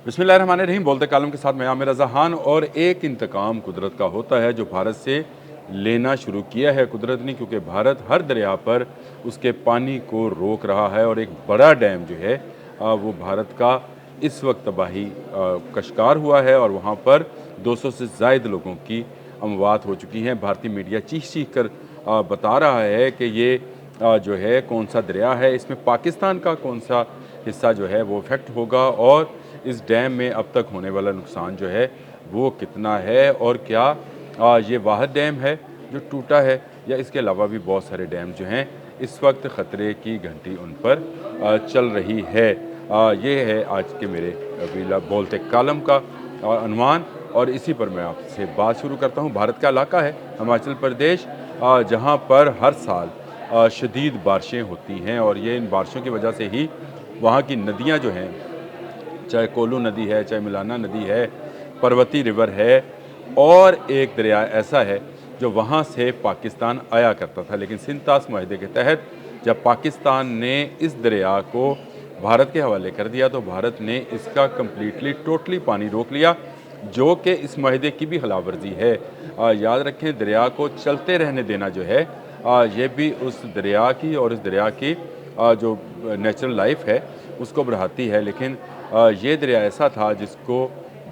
बिस्मिल्लाहिर्रहमानिर्रहीम। बोलते कालम के साथ मैं आमिर रज़ा खान। और एक इंतकाम कुदरत का होता है जो भारत से लेना शुरू किया है कुदरत ने, क्योंकि भारत हर दरिया पर उसके पानी को रोक रहा है। और एक बड़ा डैम जो है वो भारत का इस वक्त तबाही का शिकार हुआ है और वहाँ पर 200 से ज़ायद लोगों की अमवात हो चुकी हैं। भारतीय मीडिया चीख चीख कर बता रहा है कि ये जो है कौन सा दरिया है, इसमें पाकिस्तान का कौन सा हिस्सा जो है वो इफेक्ट होगा और इस डैम में अब तक होने वाला नुकसान जो है वो कितना है, और क्या ये वाहिद डैम है जो टूटा है या इसके अलावा भी बहुत सारे डैम जो हैं इस वक्त ख़तरे की घंटी उन पर चल रही है। ये है आज के मेरे अभी बोलते कालम का अनुमान, और इसी पर मैं आपसे बात शुरू करता हूँ। भारत का इलाका है हिमाचल प्रदेश, जहाँ पर हर साल शदीद बारिशें होती हैं और ये इन बारिशों की वजह से ही वहाँ की नदियाँ जो हैं, चाहे कोलू नदी है, चाहे मिलाना नदी है, पर्वती रिवर है, और एक दरिया ऐसा है जो वहाँ से पाकिस्तान आया करता था। लेकिन सिंतास माहदे के तहत जब पाकिस्तान ने इस दरिया को भारत के हवाले कर दिया तो भारत ने इसका कम्प्लीटली टोटली पानी रोक लिया, जो कि इस माहदे की भी खिलाफ वर्जी है। याद रखें, दरिया को चलते रहने देना जो है ये भी उस दरिया की और इस दरिया की जो नेचुरल लाइफ है उसको बढ़ाती है। लेकिन ये दरिया ऐसा था जिसको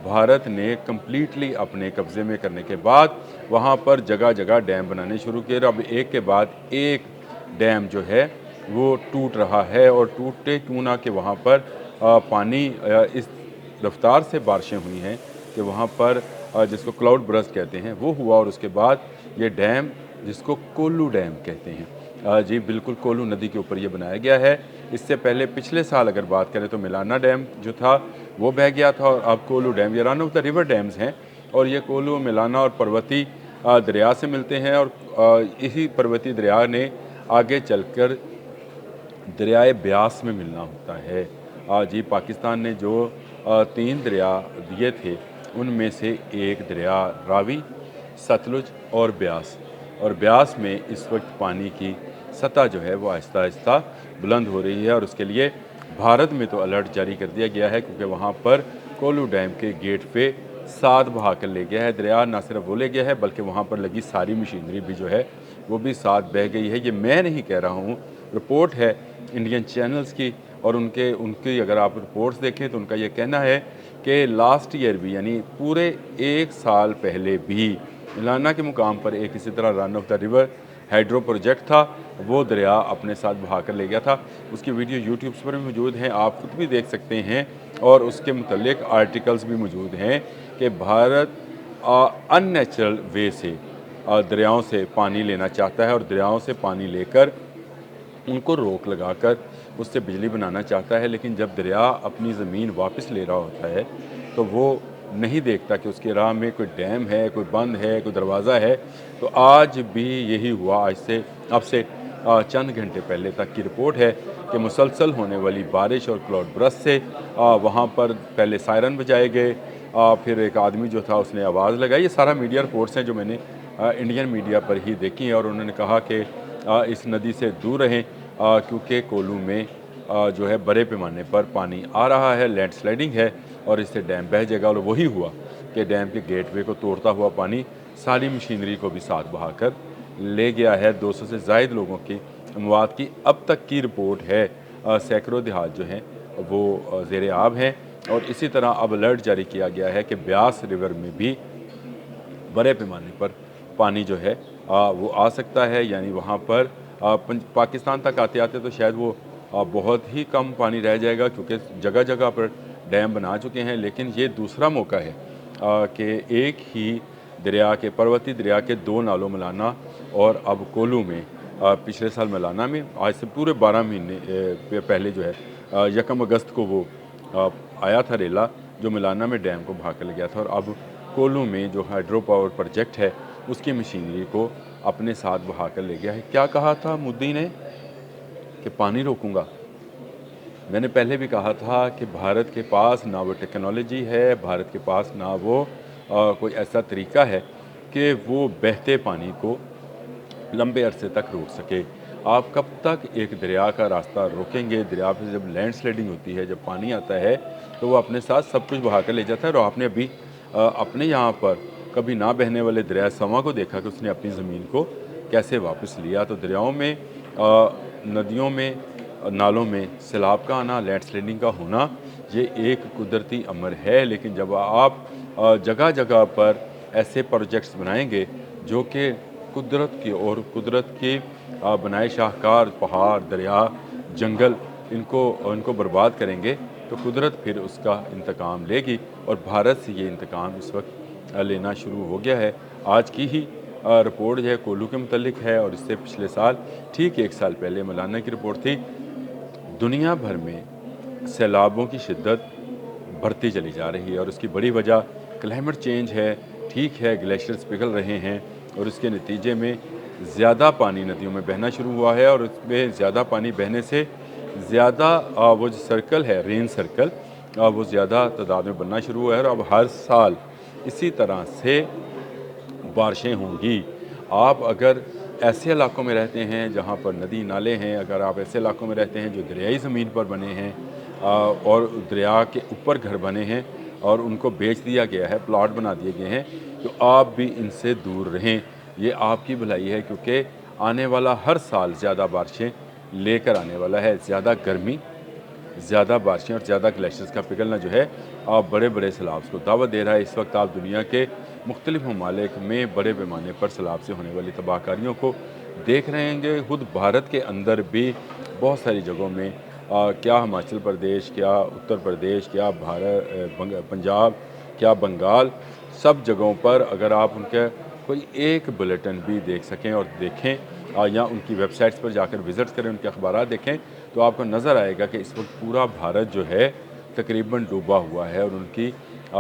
भारत ने कम्प्लीटली अपने कब्ज़े में करने के बाद वहाँ पर जगह जगह डैम बनाने शुरू किए। अब एक के बाद एक डैम जो है वो टूट रहा है, और टूटते क्यों ना कि वहाँ पर पानी इस रफ्तार से बारिशें हुई हैं कि वहाँ पर जिसको क्लाउड बर्स्ट कहते हैं वो हुआ, और उसके बाद ये डैम जिसको कोल्लू डैम कहते हैं, जी बिल्कुल कोल्लू नदी के ऊपर ये बनाया गया है। इससे पहले पिछले साल अगर बात करें तो मिलाना डैम जो था वो बह गया था, और अब कोल्लू डैम, ये run of the river dams हैं, और ये कोल्लू, मिलाना और पर्वती दरिया से मिलते हैं। और इसी पर्वती दरिया ने आगे चलकर दरियाए ब्यास में मिलना होता है। जी पाकिस्तान ने जो 3 दरिया दिए थे उनमें से एक दरिया रावी, सतलुज और ब्यास में इस वक्त पानी की सतह जो है वो आहिस्ता आहिस्ता बुलंद हो रही है, और उसके लिए भारत में तो अलर्ट जारी कर दिया गया है, क्योंकि वहाँ पर कोल्लू डैम के गेट पे साथ बहा कर ले गया है दरिया। ना सिर्फ वो ले गया है बल्कि वहाँ पर लगी सारी मशीनरी भी जो है वो भी साथ बह गई है। ये मैं नहीं कह रहा हूँ, रिपोर्ट है इंडियन चैनल्स की, और उनकी अगर आप रिपोर्ट्स देखें तो उनका ये कहना है कि लास्ट ईयर भी, यानी पूरे 1 साल पहले भी मिलाना के मुकाम पर एक इसी तरह run of the river hydro project था, वो दरिया अपने साथ बहा कर ले गया था। उसकी वीडियो यूट्यूब पर भी मौजूद हैं, आप खुद भी देख सकते हैं, और उसके मुतल्लिक आर्टिकल्स भी मौजूद हैं कि भारत अननेचुरल वे से दरियाओं से पानी लेना चाहता है, और दरियाओं से पानी लेकर उनको रोक लगाकर उससे बिजली बनाना चाहता है। लेकिन जब दरिया अपनी ज़मीन वापस ले रहा होता है तो वो नहीं देखता कि उसकी राह में कोई डैम है, कोई बंद है, कोई दरवाज़ा है। तो आज भी यही हुआ। आज से अब से चंद घंटे पहले तक की रिपोर्ट है कि मुसलसल होने वाली बारिश और क्लाउड बर्स्ट से वहाँ पर पहले सायरन बजाए गए, फिर एक आदमी जो था उसने आवाज़ लगाई। ये सारा मीडिया रिपोर्ट्स हैं जो मैंने इंडियन मीडिया पर ही देखी हैं, और उन्होंने कहा कि इस नदी से दूर रहें क्योंकि कोल्लू में जो है बड़े पैमाने पर पानी आ रहा है, लैंडस्लाइडिंग है और इससे डैम बह जाएगा। और वही हुआ कि डैम के गेटवे को तोड़ता हुआ पानी सारी मशीनरी को भी साथ बहाकर ले गया है। 200 से ज़ायद लोगों की अमवात की अब तक की रिपोर्ट है। सैकड़ों देहात जो हैं वो ज़ेर आब हैं, और इसी तरह अब अलर्ट जारी किया गया है कि ब्यास रिवर में भी बड़े पैमाने पर पानी जो है वो आ सकता है। यानी वहाँ पर पाकिस्तान तक आते आते तो शायद वो बहुत ही कम पानी रह जाएगा, क्योंकि जगह जगह पर डैम बना चुके हैं। लेकिन ये दूसरा मौका है कि एक ही दरिया के, पर्वती दरिया के 2 नालों मिलाना और अब कोल्लू में, पिछले साल मिलाना में आज से पूरे 12 महीने पहले जो है 1 अगस्त को वो आया था रेला जो मिलाना में डैम को बहा कर ले गया था। और अब कोल्लू में जो हाइड्रो पावर प्रोजेक्ट है उसकी मशीनरी को अपने साथ बहा कर ले गया है। क्या कहा था मोदी ने कि पानी रोकूंगा? मैंने पहले भी कहा था कि भारत के पास ना वो टेक्नोलॉजी है, भारत के पास ना वो कोई ऐसा तरीका है कि वो बहते पानी को लंबे अरसे तक रोक सके। आप कब तक एक दरिया का रास्ता रोकेंगे? दरिया पे जब लैंडस्लाइडिंग होती है, जब पानी आता है, तो वो अपने साथ सब कुछ बहा कर ले जाता है। और आपने अभी अपने यहाँ पर कभी ना बहने वाले दरिया सवां को देखा कि उसने अपनी ज़मीन को कैसे वापस लिया। तो दरियाओं में, नदियों में, नालों में सैलाब का आना, लैंडस्लाइडिंग का होना, ये एक कुदरती अमर है। लेकिन जब आप जगह-जगह पर ऐसे प्रोजेक्ट्स बनाएँगे जो कि कुदरत की और कुदरत के बनाए शाहकार पहाड़, दरिया, जंगल, इनको इनको बर्बाद करेंगे, तो कुदरत फिर उसका इंतकाम लेगी। और भारत से ये इंतकाम इस वक्त लेना शुरू हो गया है। आज की ही रिपोर्ट जो है कोल्लू के मुतल्लिक है, और इससे पिछले साल ठीक 1 साल पहले मौलाना की रिपोर्ट थी। दुनिया भर में सैलाबों की शिद्दत बढ़ती चली जा रही है, और उसकी बड़ी वजह क्लाइमेट चेंज है। ठीक है, ग्लेशियर्स पिघल रहे हैं, और इसके नतीजे में ज़्यादा पानी नदियों में बहना शुरू हुआ है, और उसमें ज़्यादा पानी बहने से ज़्यादा वो जो सर्कल है, रेन सर्कल, वो ज़्यादा तादाद में बनना शुरू हुआ है। और अब हर साल इसी तरह से बारिशें होंगी। आप अगर ऐसे इलाकों में रहते हैं जहाँ पर नदी नाले हैं, अगर आप ऐसे इलाकों में रहते हैं जो दरियाई ज़मीन पर बने हैं, और दरिया के ऊपर घर बने हैं और उनको बेच दिया गया है, प्लॉट बना दिए गए हैं, तो आप भी इनसे दूर रहें। ये आपकी भलाई है, क्योंकि आने वाला हर साल ज़्यादा बारिशें लेकर आने वाला है। ज़्यादा गर्मी, ज़्यादा बारिशें और ज़्यादा ग्लेशियर्स का पिघलना जो है, आप बड़े बड़े सैलाब को दावत दे रहा है। इस वक्त आप दुनिया के मुख्तलिफ ममालिक में बड़े पैमाने पर सैलाब से होने वाली तबाहकारियों को देख रहे हैं। खुद भारत के अंदर भी बहुत सारी जगहों में, क्या हिमाचल प्रदेश, क्या उत्तर प्रदेश, क्या पंजाब, क्या बंगाल, सब जगहों पर अगर आप उनके कोई एक बुलेटिन भी देख सकें और देखें, या उनकी वेबसाइट्स पर जाकर विज़िट करें, उनके अखबारात देखें, तो आपको नज़र आएगा कि इस वक्त पूरा भारत जो है तकरीबन डूबा हुआ है, और उनकी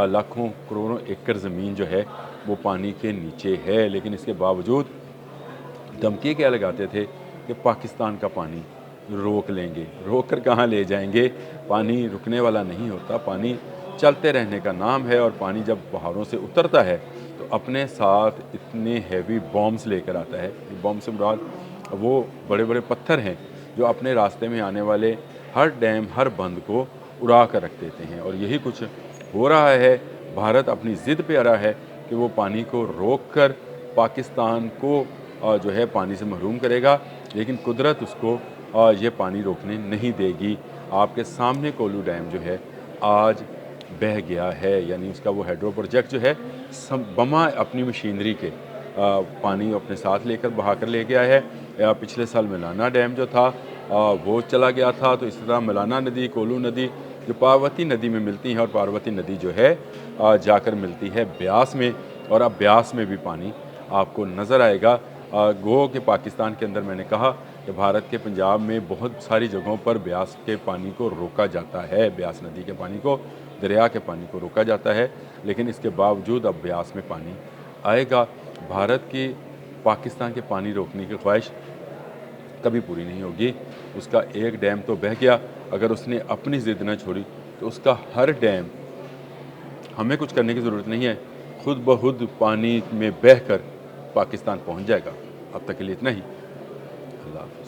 लाखों करोड़ों एकड़ ज़मीन जो है वो पानी के नीचे है। लेकिन इसके बावजूद धमकी क्या लगाते थे कि पाकिस्तान का पानी रोक लेंगे। रोक कर कहाँ ले जाएंगे? पानी रुकने वाला नहीं होता, पानी चलते रहने का नाम है। और पानी जब पहाड़ों से उतरता है तो अपने साथ इतने हैवी बॉम्ब्स लेकर आता है। बॉम्ब से मुराद वो बड़े बड़े पत्थर हैं जो अपने रास्ते में आने वाले हर डैम, हर बंद को उड़ा कर रख देते हैं। और यही कुछ हो रहा है। भारत अपनी ज़िद पे अड़ा है कि वो पानी को रोक कर पाकिस्तान को जो है पानी से महरूम करेगा, लेकिन कुदरत उसको ये पानी रोकने नहीं देगी। आपके सामने कोल्लू डैम जो है आज बह गया है, यानी उसका वो हाइड्रो प्रोजेक्ट जो है बमा अपनी मशीनरी के पानी अपने साथ लेकर बहा कर ले गया है। पिछले साल मलाना डैम जो था वो चला गया था। तो इस तरह मलाना नदी, कोल्लू नदी जो पार्वती नदी में मिलती हैं, और पार्वती नदी जो है जाकर मिलती है ब्यास में, और अब ब्यास में भी पानी आपको नज़र आएगा। गो के पाकिस्तान के अंदर मैंने कहा कि भारत के पंजाब में बहुत सारी जगहों पर ब्यास के पानी को रोका जाता है, ब्यास नदी के पानी को, दरिया के पानी को रोका जाता है, लेकिन इसके बावजूद अब ब्यास में पानी आएगा। भारत की पाकिस्तान के पानी रोकने की ख्वाहिश कभी पूरी नहीं होगी। उसका एक डैम तो बह गया, अगर उसने अपनी ज़िद न छोड़ी तो उसका हर डैम, हमें कुछ करने की ज़रूरत नहीं है, खुद ब खुद पानी में बह कर पाकिस्तान पहुँच जाएगा। अब तक के लिए इतना ही। अल्लाह हाफ़िज़।